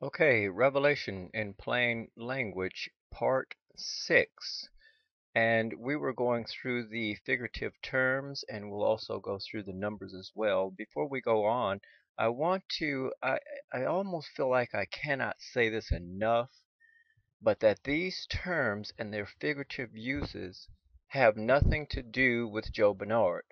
Okay, Revelation in Plain Language, Part 6. And we were going through the figurative terms, and we'll also go through the numbers as well. Before we go on, I almost feel like I cannot say this enough, but that these terms and their figurative uses have nothing to do with Joe Bernard.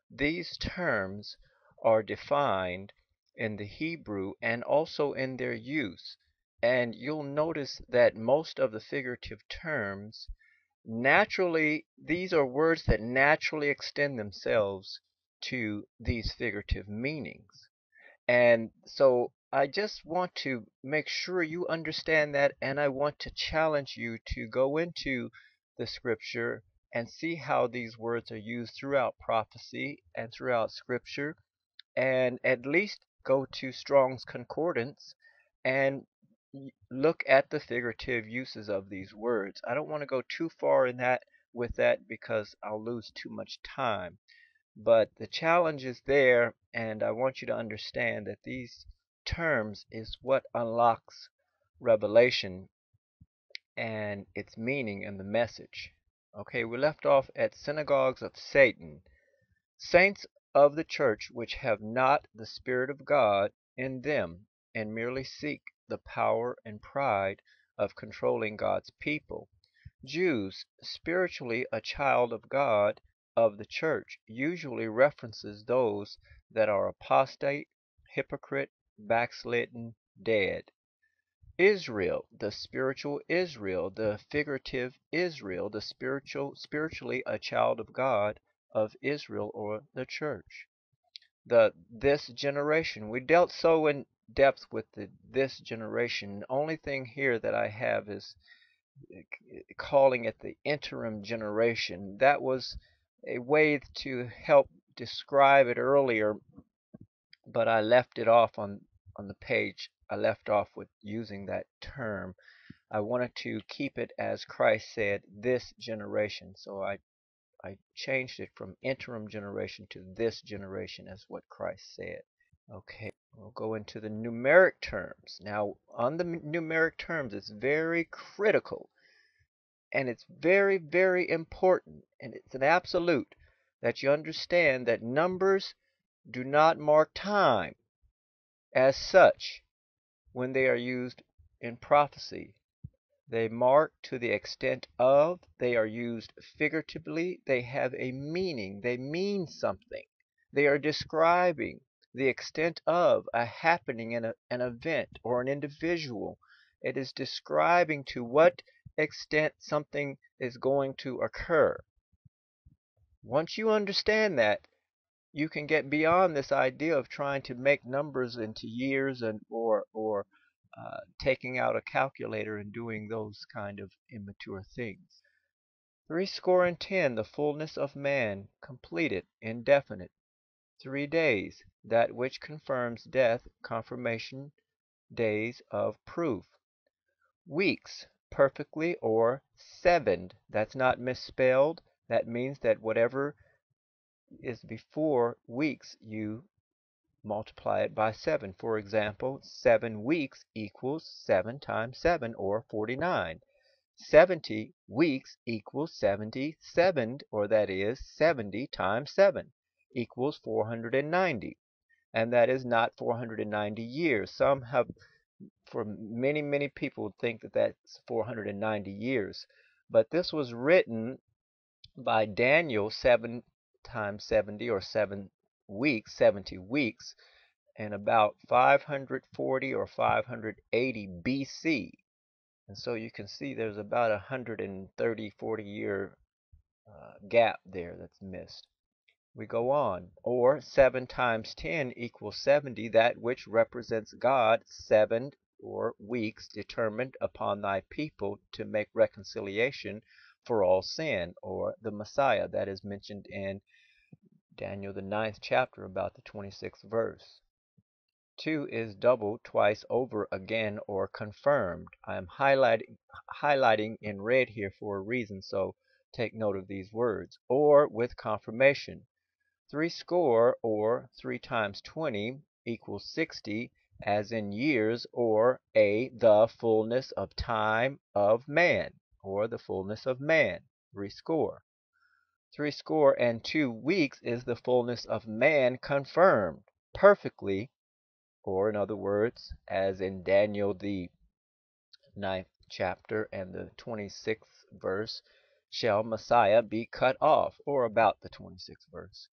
These terms are defined in the Hebrew and also in their use, and you'll notice that most of the figurative terms naturally, these are words that naturally extend themselves to these figurative meanings. And so I just want to make sure you understand that, and I want to challenge you to go into the scripture and see how these words are used throughout prophecy and throughout scripture, and at least go to Strong's Concordance and look at the figurative uses of these words. I don't want to go too far in that with that because I'll lose too much time. But the challenge is there, and I want you to understand that these terms is what unlocks revelation and its meaning and the message. Okay, we left off at synagogues of Satan. Saints of the church which have not the Spirit of God in them, and merely seek the power and pride of controlling God's people. Jews, spiritually a child of God, of the church, usually references those that are apostate, hypocrite, backslidden, dead. Israel, the spiritual Israel, the figurative Israel, the spiritually a child of God, of Israel or the church. The this generation, we dealt so in depth with this generation. The only thing here that I have is calling it the interim generation. That was a way to help describe it earlier, but I left it off on the page. I left off with using that term. I wanted to keep it as Christ said, this generation. So I changed it from interim generation to this generation as what Christ said. Okay, we'll go into the numeric terms. Now, on the numeric terms, it's very critical and it's very, very important, and it's an absolute that you understand that numbers do not mark time as such when they are used in prophecy. They mark to the extent of, they are used figuratively, they have a meaning, they mean something. They are describing the extent of a happening, an event, or an individual. It is describing to what extent something is going to occur. Once you understand that, you can get beyond this idea of trying to make numbers into years and or taking out a calculator and doing those kind of immature things. Threescore and 10, the fullness of man, completed, indefinite. 3 days, that which confirms death, confirmation, days of proof. Weeks, perfectly or sevened. That's not misspelled. That means that whatever is before weeks, you multiply it by 7. For example, 7 weeks equals 7 times 7, or 49. 70 weeks equals 77, or that is 70 times 7 equals 490. And that is not 490 years. Some have, for many people think that that's 490 years. But this was written by Daniel 7 times 70, or 7 weeks, 70 weeks, in about 540 or 580 BC. And so you can see there's about 130, 40-year gap there that's missed. We go on. Or 7 times 10 equals 70, that which represents God, 7 or weeks determined upon thy people to make reconciliation for all sin, or the Messiah that is mentioned in Daniel the 9th chapter, about the 26th verse. 2 is doubled twice over again, or confirmed. I am highlighting in red here for a reason, so take note of these words. Or with confirmation. Threescore, or 3 times 20, equals 60, as in years, or A, the fullness of time of man, or the fullness of man, threescore. Threescore and 2 weeks is the fullness of man confirmed perfectly, or in other words, as in Daniel the 9th chapter and the 26th verse, shall Messiah be cut off, or about the 26th verse.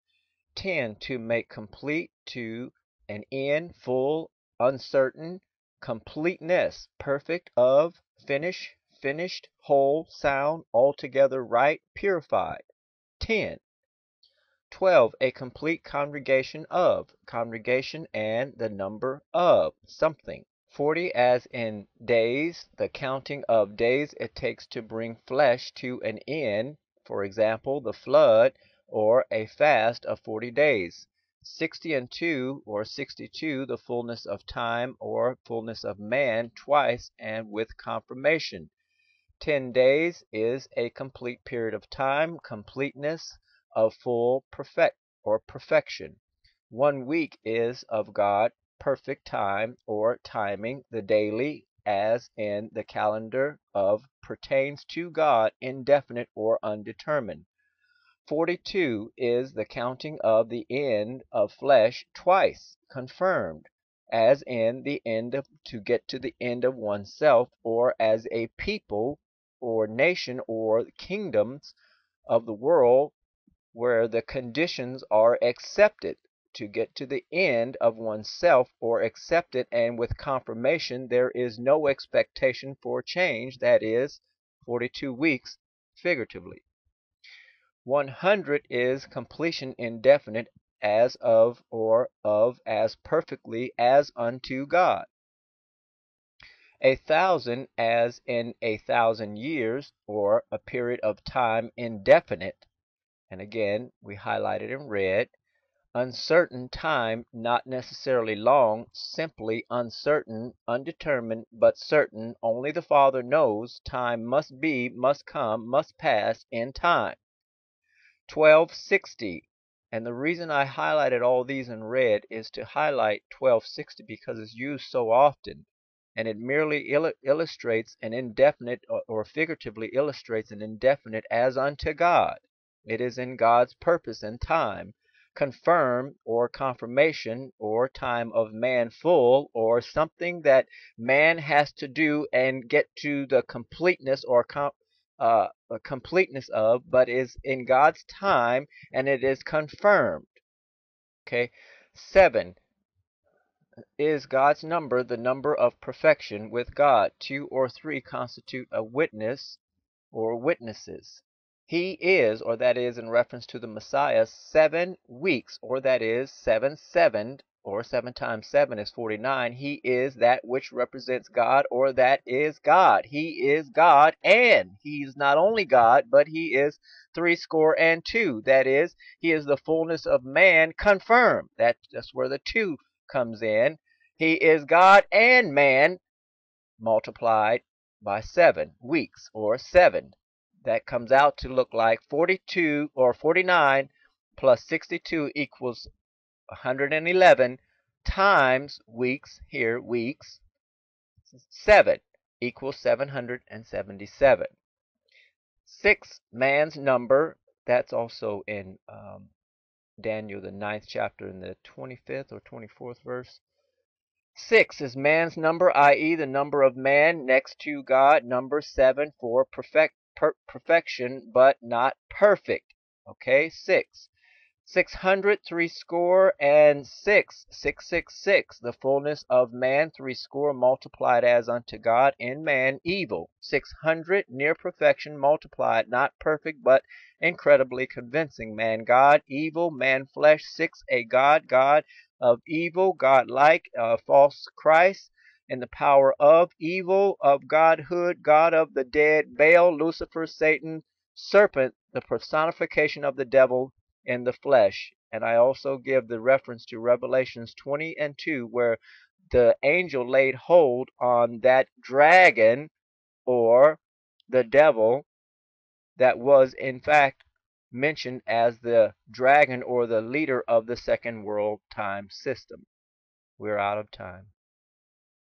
10, to make complete, to an end, full, uncertain, completeness, perfect, of, finish, finished, whole, sound, altogether right, purified. 10. 12, a complete congregation of, congregation and the number of, something. 40, as in days, the counting of days it takes to bring flesh to an end, for example, the flood, or a fast of 40 days. 60 and 2, or 62, the fullness of time, or fullness of man, twice and with confirmation. 10 days is a complete period of time, completeness of full perfection. 1 week is of God perfect time or timing, the daily, as in the calendar of, pertains to God, indefinite or undetermined. 42 is the counting of the end of flesh twice confirmed, as in the end of, to get to the end of oneself, or as a people or nation or kingdoms of the world where the conditions are accepted, to get to the end of oneself or accept it, and with confirmation there is no expectation for change, that is 42 weeks figuratively. 100 is completion indefinite, as of, or of as perfectly as unto God. 1,000, as in 1,000 years, or a period of time indefinite, and again we highlighted in red. Uncertain time, not necessarily long, simply uncertain, undetermined, but certain. Only the Father knows. Time must be, must come, must pass in time. 1260, and the reason I highlighted all these in red is to highlight 1260 because it's used so often, and it merely illustrates an indefinite, or figuratively illustrates an indefinite, as unto God. It is in God's purpose and time, confirm or confirmation, or time of man full, or something that man has to do and get to the completeness or completeness of, but is in God's time, and it is confirmed. Okay. 7 is God's number, the number of perfection with God. 2 or 3 constitute a witness or witnesses. He is, or that is in reference to the Messiah, 7 weeks, or that is 7 sevened, or 7 times 7 is 49. He is that which represents God, or that is God. He is God, and he is not only God, but he is threescore and 2. That is, he is the fullness of man confirmed. That's where the 2 comes in. He is God and man multiplied by 7 weeks, or 7. That comes out to look like 42 or 49 plus 62 equals 111 times weeks, here weeks, 7 equals 777. 6, man's number, that's also in Daniel the 9th chapter in the 25th or 24th verse. 6 is man's number, i.e. the number of man next to God. Number 7 for perfection, but not perfect. Okay, 6. 600, threescore and 6, 666, the fullness of man, threescore multiplied as unto God, in man evil. 600, near perfection multiplied, not perfect, but incredibly convincing. Man God, evil, man flesh. 6, a God, God of evil, godlike, false Christ, in the power of evil, of godhood, God of the dead, Baal, Lucifer, Satan, Serpent, the personification of the devil in the flesh. And I also give the reference to Revelations 20 and 2, where the angel laid hold on that dragon, or the devil, that was in fact mentioned as the dragon or the leader of the second world time system. We're out of time.